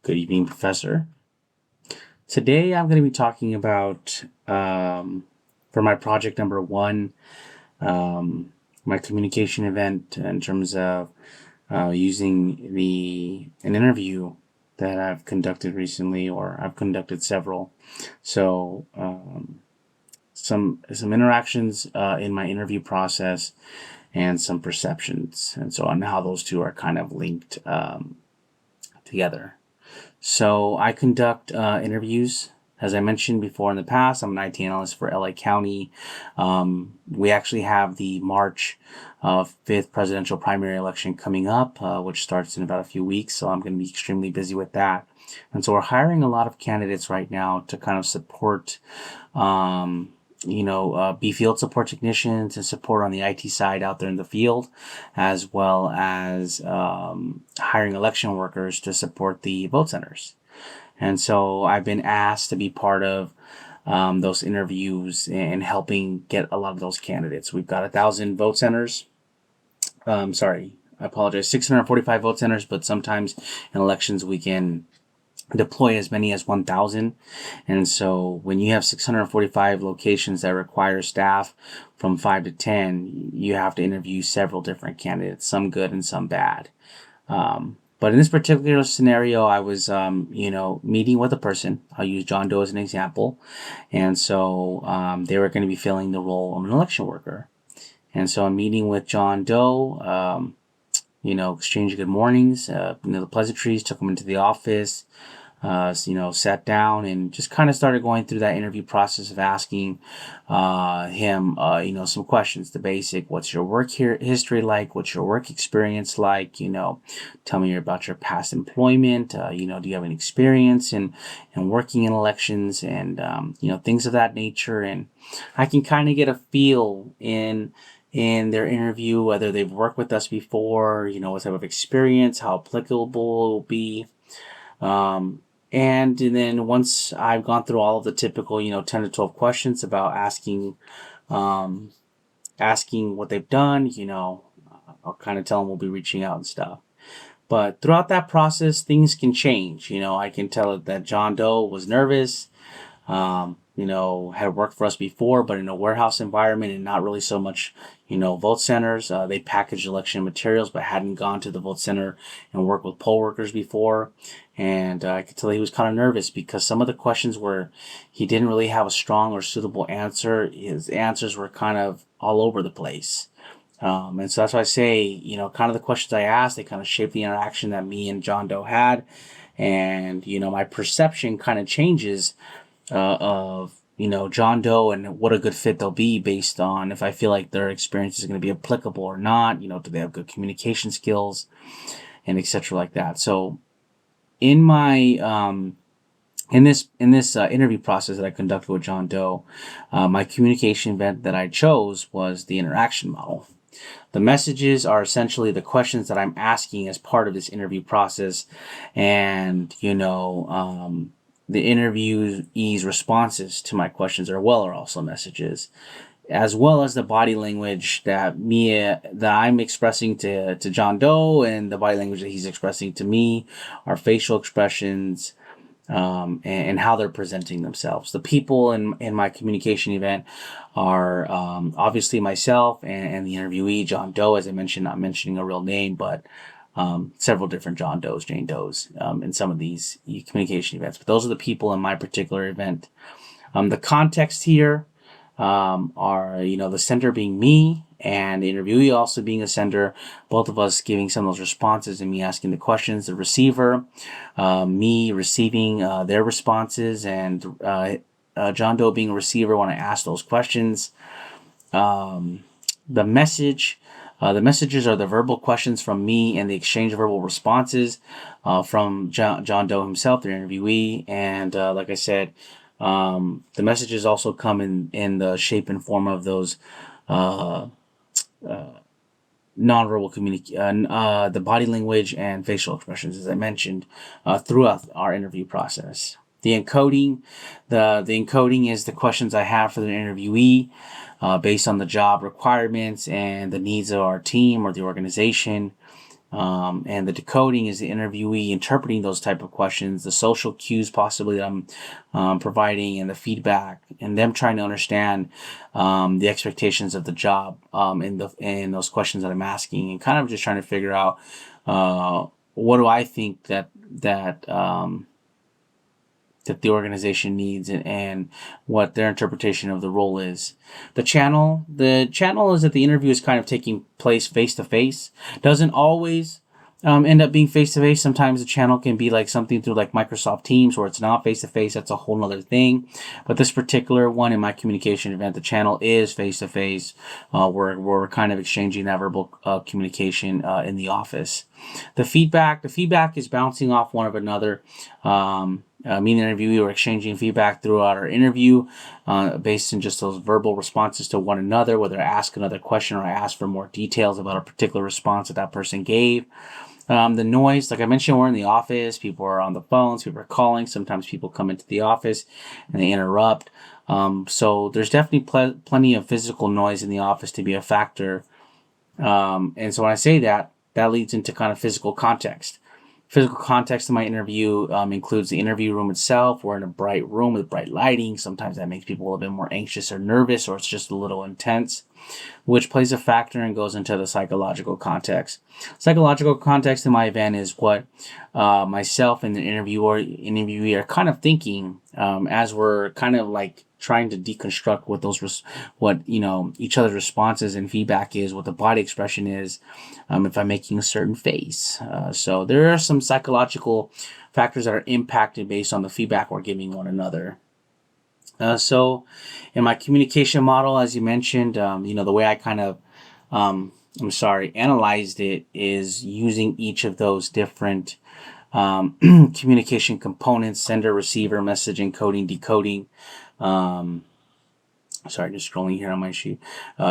Good evening, Professor. Today I'm going to be talking about, for my project number one, my communication event in terms of using an interview that I've conducted recently, or I've conducted several. So some interactions in my interview process and some perceptions, and so on how those two are kind of linked together. So I conduct interviews. As I mentioned before in the past, I'm an IT analyst for LA County. We actually have the March 5th presidential primary election coming up, which starts in about a few weeks. So I'm going to be extremely busy with that. And so we're hiring a lot of candidates right now to kind of support, be field support technicians and support on the IT side out there in the field, as well as hiring election workers to support the vote centers. And so I've been asked to be part of those interviews and helping get a lot of those candidates. We've got 1,000 vote centers. I apologize, 645 vote centers, but sometimes in elections we can deploy as many as 1,000. And so when you have 645 locations that require staff from 5 to 10, you have to interview several different candidates, some good and some bad. But in this particular scenario, I was, meeting with a person. I'll use John Doe as an example. And so they were going to be filling the role of an election worker. And so I'm meeting with John Doe, exchanged good mornings, the pleasantries, took him into the office, sat down and just kind of started going through that interview process of asking him, some questions, the basic, what's your work history like? What's your work experience like? Tell me about your past employment. Do you have any experience in working in elections and, things of that nature. And I can kind of get a feel in their interview, whether they've worked with us before, what type of experience, how applicable it will be. And then once I've gone through all of the typical, 10 to 12 questions about asking what they've done, I'll kind of tell them we'll be reaching out and stuff. But throughout that process, things can change. I can tell that John Doe was nervous, had worked for us before, but in a warehouse environment and not really so much, vote centers. They packaged election materials, but hadn't gone to the vote center and worked with poll workers before. And I could tell he was kind of nervous because some of the questions where he didn't really have a strong or suitable answer, his answers were kind of all over the place. And so that's why I say, kind of the questions I asked, they kind of shaped the interaction that me and John Doe had. And, my perception kind of changes of John Doe and what a good fit they'll be based on if I feel like their experience is going to be applicable or not. Do they have good communication skills and etc. like that. So in my in this interview process that I conducted with John Doe, my communication event that I chose was the interaction model. The messages are essentially the questions that I'm asking as part of this interview process, and the interviewee's responses to my questions are also messages, as well as the body language that I'm expressing to John Doe, and the body language that he's expressing to me, our facial expressions, and how they're presenting themselves. The people in my communication event are obviously myself and the interviewee, John Doe, as I mentioned, not mentioning a real name, but several different John Does, Jane Does in some of these communication events. But those are the people in my particular event. The context here are, the sender being me and the interviewee also being a sender, both of us giving some of those responses and me asking the questions, the receiver, me receiving their responses, and John Doe being a receiver when I ask those questions. The messages are the verbal questions from me and the exchange of verbal responses from John Doe himself, the interviewee. And like I said, the messages also come in the shape and form of those nonverbal the body language and facial expressions, as I mentioned, throughout our interview process. The encoding is the questions I have for the interviewee based on the job requirements and the needs of our team or the organization. And the decoding is the interviewee interpreting those type of questions, the social cues possibly that I'm providing, and the feedback, and them trying to understand the expectations of the job in those questions that I'm asking, and kind of just trying to figure out what do I think that the organization needs, and what their interpretation of the role is. The channel is that the interview is kind of taking place face to face. Doesn't always end up being face to face. Sometimes the channel can be like something through like Microsoft Teams where it's not face to face. That's a whole nother thing. But this particular one in my communication event, the channel is face to face. We're kind of exchanging that verbal communication in the office. The feedback is bouncing off one of another. Me and the interviewee were exchanging feedback throughout our interview based on just those verbal responses to one another, whether I ask another question or I ask for more details about a particular response that person gave. The noise, like I mentioned, we're in the office. People are on the phones. People are calling. Sometimes people come into the office and they interrupt. So there's definitely plenty of physical noise in the office to be a factor. And so when I say that leads into kind of physical context. Physical context in my interview includes the interview room itself. We're in a bright room with bright lighting. Sometimes that makes people a little bit more anxious or nervous, or it's just a little intense, which plays a factor and goes into the psychological context. Psychological context in my event is what myself and the interviewee are kind of thinking as we're kind of like trying to deconstruct what each other's responses and feedback is, what the body expression is, if I'm making a certain face. So there are some psychological factors that are impacted based on the feedback we're giving one another. So in my communication model, as you mentioned, the way I kind of analyzed it is using each of those different communication components: sender, receiver, message encoding, decoding. Just scrolling here on my sheet.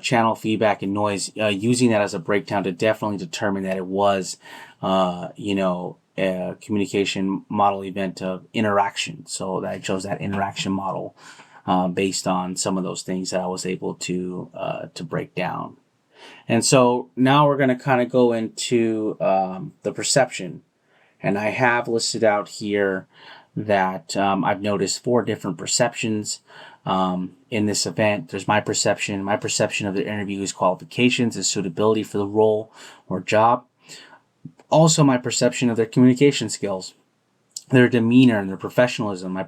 Channel, feedback, and noise. Using that as a breakdown to definitely determine that it was, a communication model event of interaction. So that I chose that interaction model based on some of those things that I was able to break down. And so now we're going to kind of go into the perception. And I have listed out here that I've noticed 4 different perceptions in this event. There's my perception of the interviewee's qualifications and suitability for the role or job. Also, my perception of their communication skills, their demeanor and their professionalism, my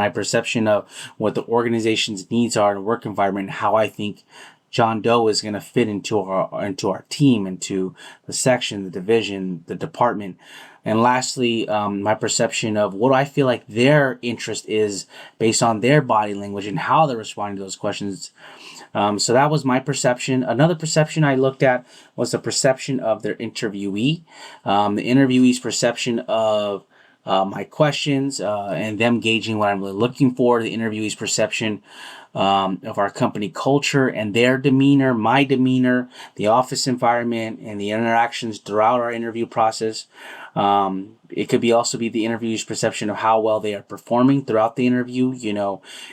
perception of what the organization's needs are in a work environment, and how I think John Doe is going to fit into our team, into the section, the division, the department. And lastly, my perception of what I feel like their interest is based on their body language and how they're responding to those questions. So that was my perception. Another perception I looked at was the perception of their interviewee, the interviewee's perception of my questions and them gauging what I'm really looking for, the interviewee's perception of our company culture and their demeanor, my demeanor, the office environment, and the interactions throughout our interview process. It could also be the interviewee's perception of how well they are performing throughout the interview,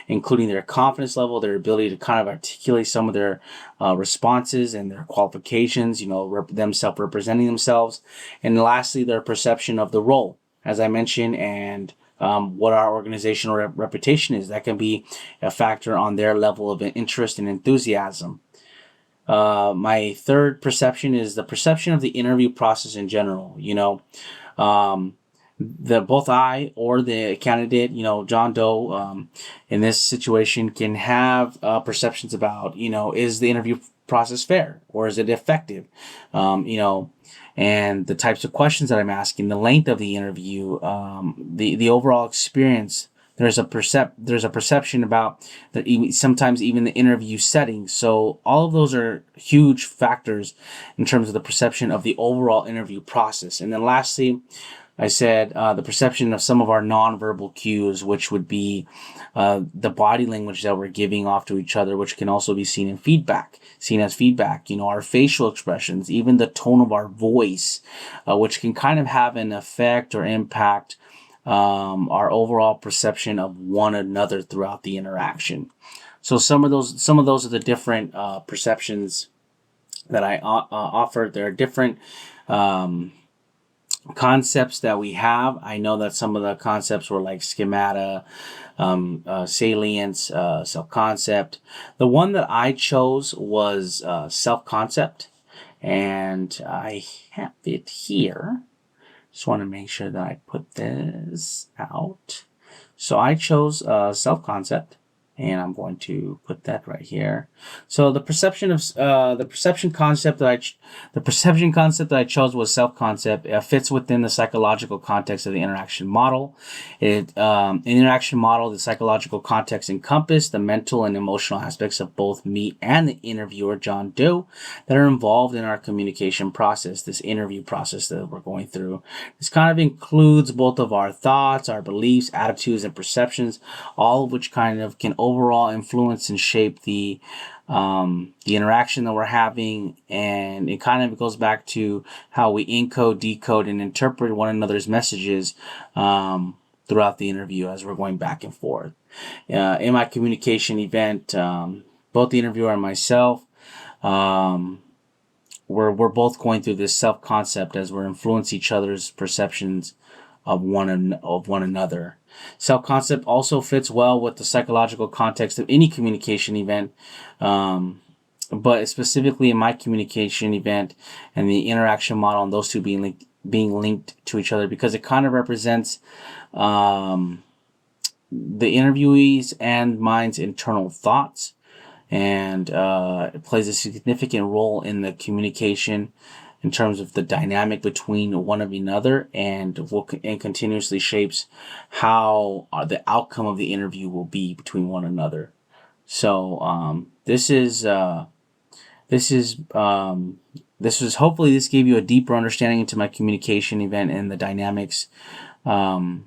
including their confidence level, their ability to kind of articulate some of their responses and their qualifications, them self-representing themselves. And lastly, their perception of the role, as I mentioned, and what our organizational reputation is. That can be a factor on their level of interest and enthusiasm. My third perception is the perception of the interview process in general. Both I or the candidate, John Doe, in this situation can have perceptions about, is the interview process fair or is it effective? And the types of questions that I'm asking, the length of the interview, the overall experience. There's a perception about sometimes even the interview setting. So all of those are huge factors in terms of the perception of the overall interview process. And then lastly, I said the perception of some of our nonverbal cues, which would be the body language that we're giving off to each other, which can also be seen as feedback. Our facial expressions, even the tone of our voice, which can kind of have an effect or impact our overall perception of one another throughout the interaction. So some of those are the different perceptions that I offered. There are different concepts that we have. I know that some of the concepts were like schemata, salience, self-concept. The one that I chose was self-concept, and I have it here. Just want to make sure that I put this out. So I chose self-concept, and I'm going to put that right here. So the perception concept that I chose was self-concept. It fits within the psychological context of the interaction model. In the interaction model, the psychological context encompassed the mental and emotional aspects of both me and the interviewer, John Doe, that are involved in our communication process, this interview process that we're going through. This kind of includes both of our thoughts, our beliefs, attitudes, and perceptions, all of which kind of can overall influence and shape the interaction that we're having. And it kind of goes back to how we encode, decode, and interpret one another's messages throughout the interview as we're going back and forth. In my communication event, both the interviewer and myself, we're both going through this self-concept as we're influencing each other's perceptions of one another. Self-concept also fits well with the psychological context of any communication event, but specifically in my communication event and the interaction model and those two being linked to each other, because it kind of represents the interviewee's and mine's internal thoughts, and it plays a significant role in the communication in terms of the dynamic between one of another, and continuously shapes how the outcome of the interview will be between one another. So this was hopefully this gave you a deeper understanding into my communication event and the dynamics of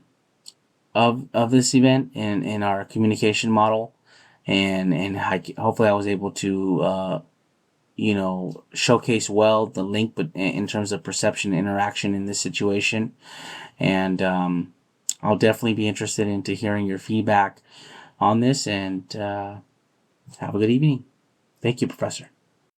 this event and in our communication model, and hopefully I was able to showcase well the link, but in terms of perception and interaction in this situation. And I'll definitely be interested into hearing your feedback on this, and have a good evening. Thank you, Professor.